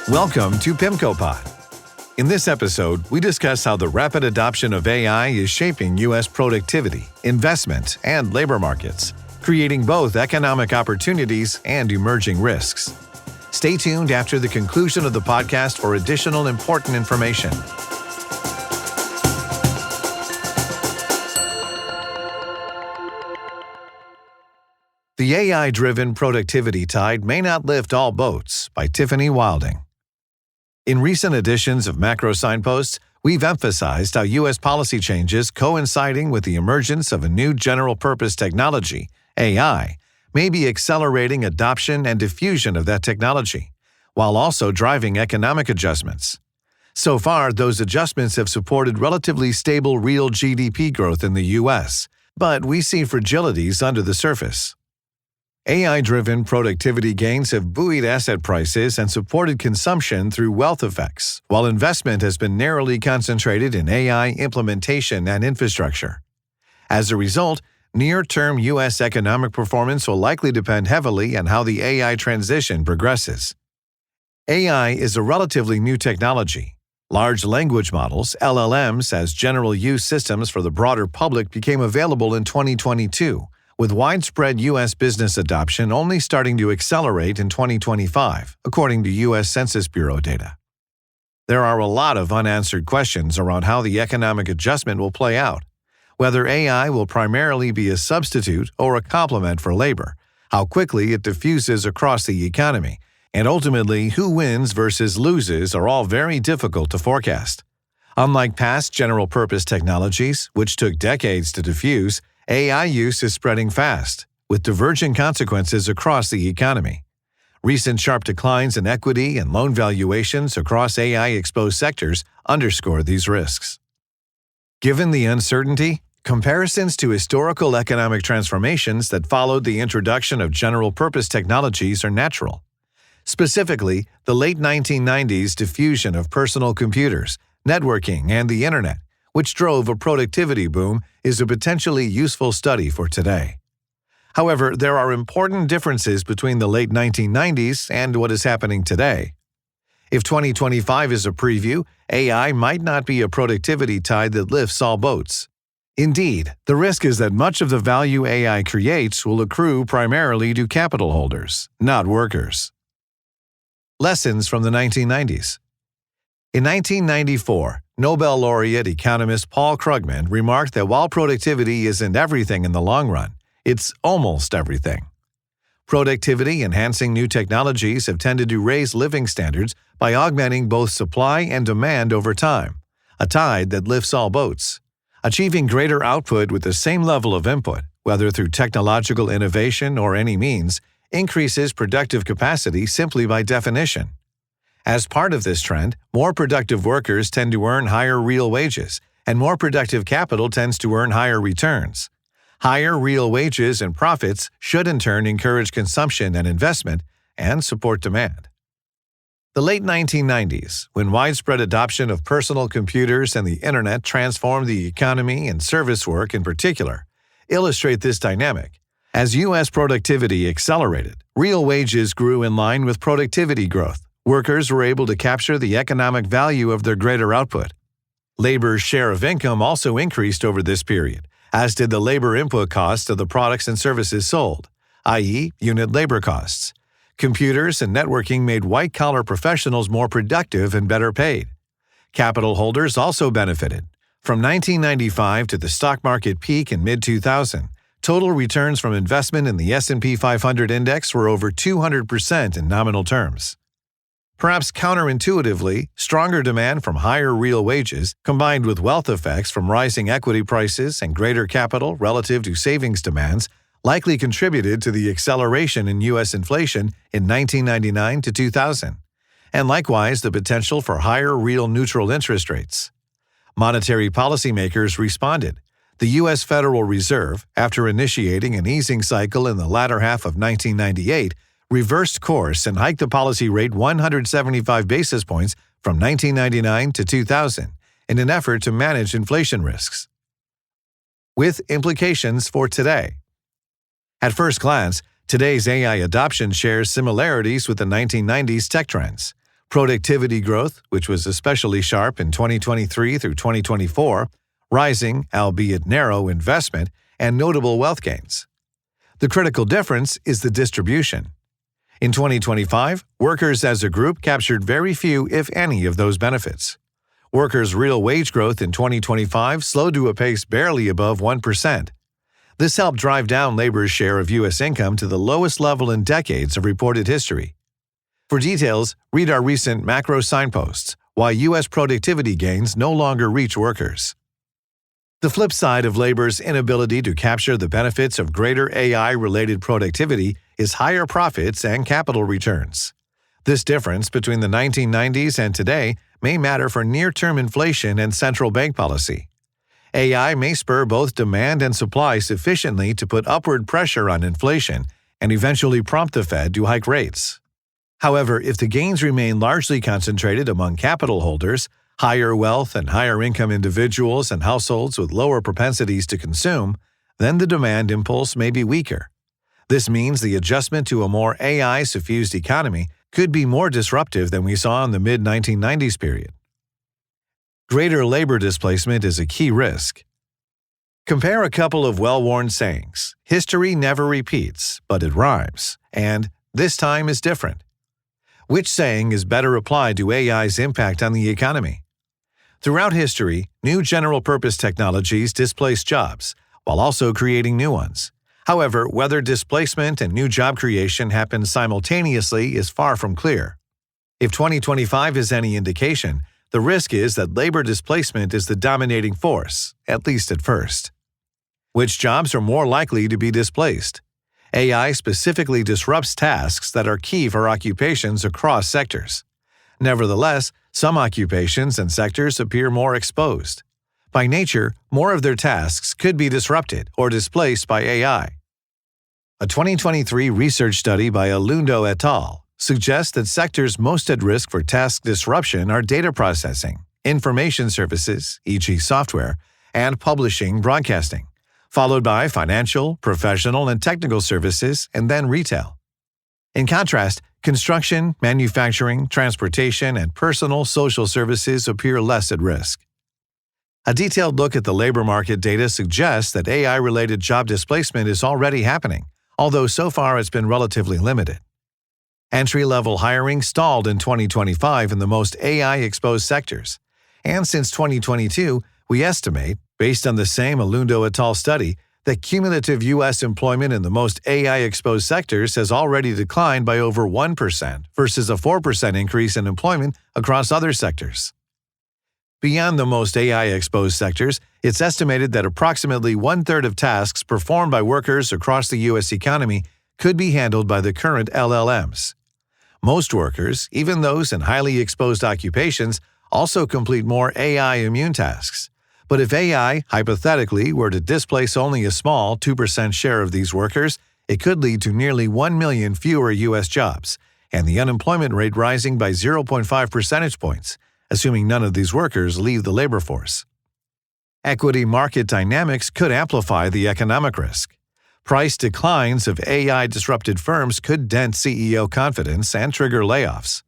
Welcome to PIMCO Pod. In this episode, we discuss how the rapid adoption of AI is shaping U.S. productivity, investment, and labor markets, creating both economic opportunities and emerging risks. Stay tuned after the conclusion of the podcast for additional important information. The AI-driven productivity tide may not lift all boats by Tiffany Wilding. In recent editions of Macro Signposts, we've emphasized how U.S. policy changes coinciding with the emergence of a new general-purpose technology, AI, may be accelerating adoption and diffusion of that technology, while also driving economic adjustments. So far, those adjustments have supported relatively stable real GDP growth in the U.S., but we see fragilities under the surface. AI-driven productivity gains have buoyed asset prices and supported consumption through wealth effects, while investment has been narrowly concentrated in AI implementation and infrastructure. As a result, near-term U.S. economic performance will likely depend heavily on how the AI transition progresses. AI is a relatively new technology. Large language models, LLMs, as general-use systems for the broader public became available in 2022, with widespread U.S. business adoption only starting to accelerate in 2025, according to U.S. Census Bureau data. There are a lot of unanswered questions around how the economic adjustment will play out, whether AI will primarily be a substitute or a complement for labor, how quickly it diffuses across the economy, and ultimately who wins versus loses are all very difficult to forecast. Unlike past general-purpose technologies, which took decades to diffuse, AI use is spreading fast, with divergent consequences across the economy. Recent sharp declines in equity and loan valuations across AI-exposed sectors underscore these risks. Given the uncertainty, comparisons to historical economic transformations that followed the introduction of general-purpose technologies are natural. Specifically, the late 1990s diffusion of personal computers, networking, and the Internet, which drove a productivity boom, is a potentially useful study for today. However, there are important differences between the late 1990s and what is happening today. If 2025 is a preview, AI might not be a productivity tide that lifts all boats. Indeed, the risk is that much of the value AI creates will accrue primarily to capital holders, not workers. Lessons from the 1990s. In 1994, Nobel laureate economist Paul Krugman remarked that while productivity isn't everything in the long run, it's almost everything. Productivity-enhancing new technologies have tended to raise living standards by augmenting both supply and demand over time, a tide that lifts all boats. Achieving greater output with the same level of input, whether through technological innovation or any means, increases productive capacity simply by definition. As part of this trend, more productive workers tend to earn higher real wages, and more productive capital tends to earn higher returns. Higher real wages and profits should in turn encourage consumption and investment and support demand. The late 1990s, when widespread adoption of personal computers and the Internet transformed the economy and service work in particular, illustrate this dynamic. As U.S. productivity accelerated, real wages grew in line with productivity growth. Workers were able to capture the economic value of their greater output. Labor's share of income also increased over this period, as did the labor input cost of the products and services sold, i.e., unit labor costs. Computers and networking made white-collar professionals more productive and better paid. Capital holders also benefited. From 1995 to the stock market peak in mid-2000, total returns from investment in the S&P 500 index were over 200% in nominal terms. Perhaps counterintuitively, stronger demand from higher real wages, combined with wealth effects from rising equity prices and greater capital relative to savings demands, likely contributed to the acceleration in U.S. inflation in 1999 to 2000, and likewise the potential for higher real neutral interest rates. Monetary policymakers responded. The U.S. Federal Reserve, after initiating an easing cycle in the latter half of 1998, reversed course and hiked the policy rate 175 basis points from 1999 to 2000 in an effort to manage inflation risks. With implications for today. At first glance, today's AI adoption shares similarities with the 1990s tech trends. Productivity growth, which was especially sharp in 2023 through 2024, rising, albeit narrow, investment, and notable wealth gains. The critical difference is the distribution. In 2025, workers as a group captured very few, if any, of those benefits. Workers' real wage growth in 2025 slowed to a pace barely above 1%. This helped drive down labor's share of U.S. income to the lowest level in decades of reported history. For details, read our recent Macro Signposts, Why U.S. Productivity Gains No Longer Reach Workers. The flip side of labor's inability to capture the benefits of greater AI-related productivity is higher profits and capital returns. This difference between the 1990s and today may matter for near-term inflation and central bank policy. AI may spur both demand and supply sufficiently to put upward pressure on inflation and eventually prompt the Fed to hike rates. However, if the gains remain largely concentrated among capital holders, higher wealth and higher income individuals and households with lower propensities to consume, then the demand impulse may be weaker. This means the adjustment to a more AI-suffused economy could be more disruptive than we saw in the mid-1990s period. Greater labor displacement is a key risk. Compare a couple of well-worn sayings: history never repeats, but it rhymes, and this time is different. Which saying is better applied to AI's impact on the economy? Throughout history, new general-purpose technologies displace jobs, while also creating new ones. However, whether displacement and new job creation happen simultaneously is far from clear. If 2025 is any indication, the risk is that labor displacement is the dominating force, at least at first. Which jobs are more likely to be displaced? AI specifically disrupts tasks that are key for occupations across sectors. Nevertheless, some occupations and sectors appear more exposed. By nature, more of their tasks could be disrupted or displaced by AI. A 2023 research study by Alundo et al. Suggests that sectors most at risk for task disruption are data processing, information services, e.g. software, and publishing broadcasting, followed by financial, professional, and technical services, and then retail. In contrast, construction, manufacturing, transportation, and personal social services appear less at risk. A detailed look at the labor market data suggests that AI-related job displacement is already happening, although so far it's been relatively limited. Entry-level hiring stalled in 2025 in the most AI-exposed sectors, and since 2022, we estimate, based on the same Alundo et al. Study, that cumulative U.S. employment in the most AI-exposed sectors has already declined by over 1% versus a 4% increase in employment across other sectors. Beyond the most AI-exposed sectors, it's estimated that approximately one-third of tasks performed by workers across the U.S. economy could be handled by the current LLMs. Most workers, even those in highly exposed occupations, also complete more AI-immune tasks. But if AI, hypothetically, were to displace only a small 2% share of these workers, it could lead to nearly 1 million fewer U.S. jobs, and the unemployment rate rising by 0.5 percentage points, assuming none of these workers leave the labor force. Equity market dynamics could amplify the economic risk. Price declines of AI-disrupted firms could dent CEO confidence and trigger layoffs.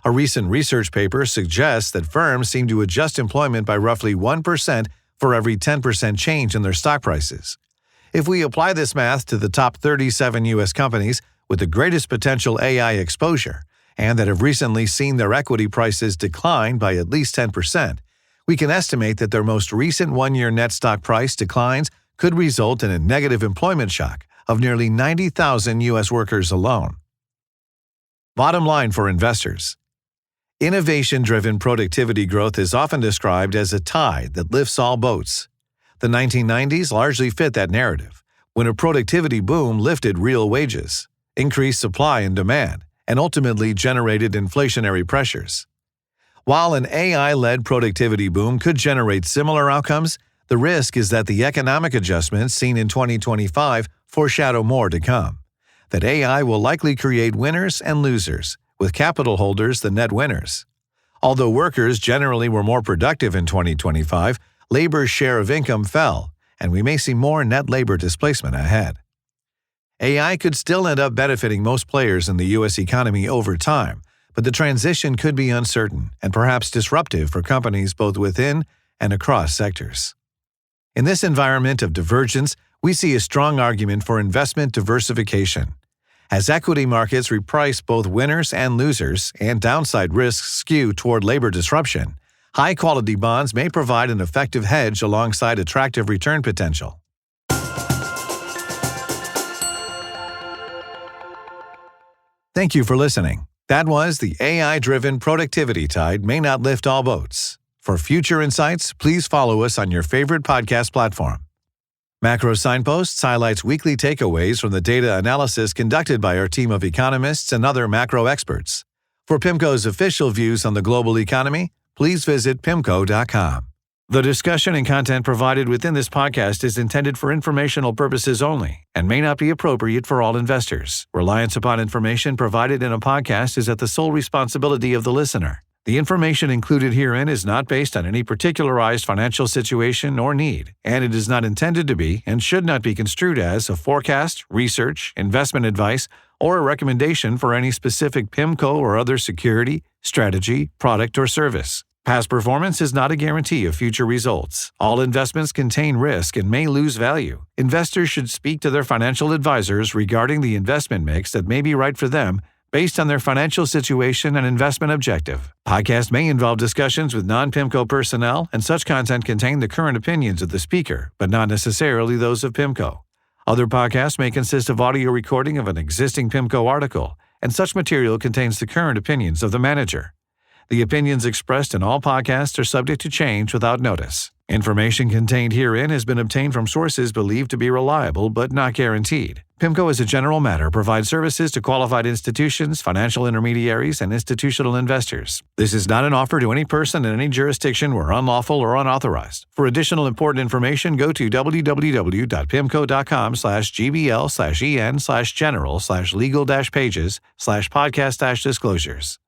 A recent research paper suggests that firms seem to adjust employment by roughly 1% for every 10% change in their stock prices. If we apply this math to the top 37 U.S. companies with the greatest potential AI exposure, and that have recently seen their equity prices decline by at least 10%, we can estimate that their most recent one-year net stock price declines could result in a negative employment shock of nearly 90,000 U.S. workers alone. Bottom line for investors. Innovation-driven productivity growth is often described as a tide that lifts all boats. The 1990s largely fit that narrative, when a productivity boom lifted real wages, increased supply and demand, and ultimately generated inflationary pressures. While an AI-led productivity boom could generate similar outcomes, the risk is that the economic adjustments seen in 2025 foreshadow more to come. That AI will likely create winners and losers, with capital holders the net winners. Although workers generally were more productive in 2025, labor's share of income fell, and we may see more net labor displacement ahead. AI could still end up benefiting most players in the U.S. economy over time, but the transition could be uncertain and perhaps disruptive for companies both within and across sectors. In this environment of divergence, we see a strong argument for investment diversification. As equity markets reprice both winners and losers and downside risks skew toward labor disruption, high-quality bonds may provide an effective hedge alongside attractive return potential. Thank you for listening. That was the AI-driven productivity tide may not lift all boats. For future insights, please follow us on your favorite podcast platform. Macro Signposts highlights weekly takeaways from the data analysis conducted by our team of economists and other macro experts. For PIMCO's official views on the global economy, please visit PIMCO.com. The discussion and content provided within this podcast is intended for informational purposes only and may not be appropriate for all investors. Reliance upon information provided in a podcast is at the sole responsibility of the listener. The information included herein is not based on any particularized financial situation or need, and it is not intended to be and should not be construed as a forecast, research, investment advice, or a recommendation for any specific PIMCO or other security, strategy, product, or service. Past performance is not a guarantee of future results. All investments contain risk and may lose value. Investors should speak to their financial advisors regarding the investment mix that may be right for them based on their financial situation and investment objective. Podcast may involve discussions with non-PIMCO personnel, and such content contain the current opinions of the speaker, but not necessarily those of PIMCO. Other podcasts may consist of audio recording of an existing PIMCO article, and such material contains the current opinions of the manager. The opinions expressed in all podcasts are subject to change without notice. Information contained herein has been obtained from sources believed to be reliable but not guaranteed. PIMCO, as a general matter, provides services to qualified institutions, financial intermediaries, and institutional investors. This is not an offer to any person in any jurisdiction where unlawful or unauthorized. For additional important information, go to www.pimco.com/gbl/en/general/legal-pages/podcast-disclosures.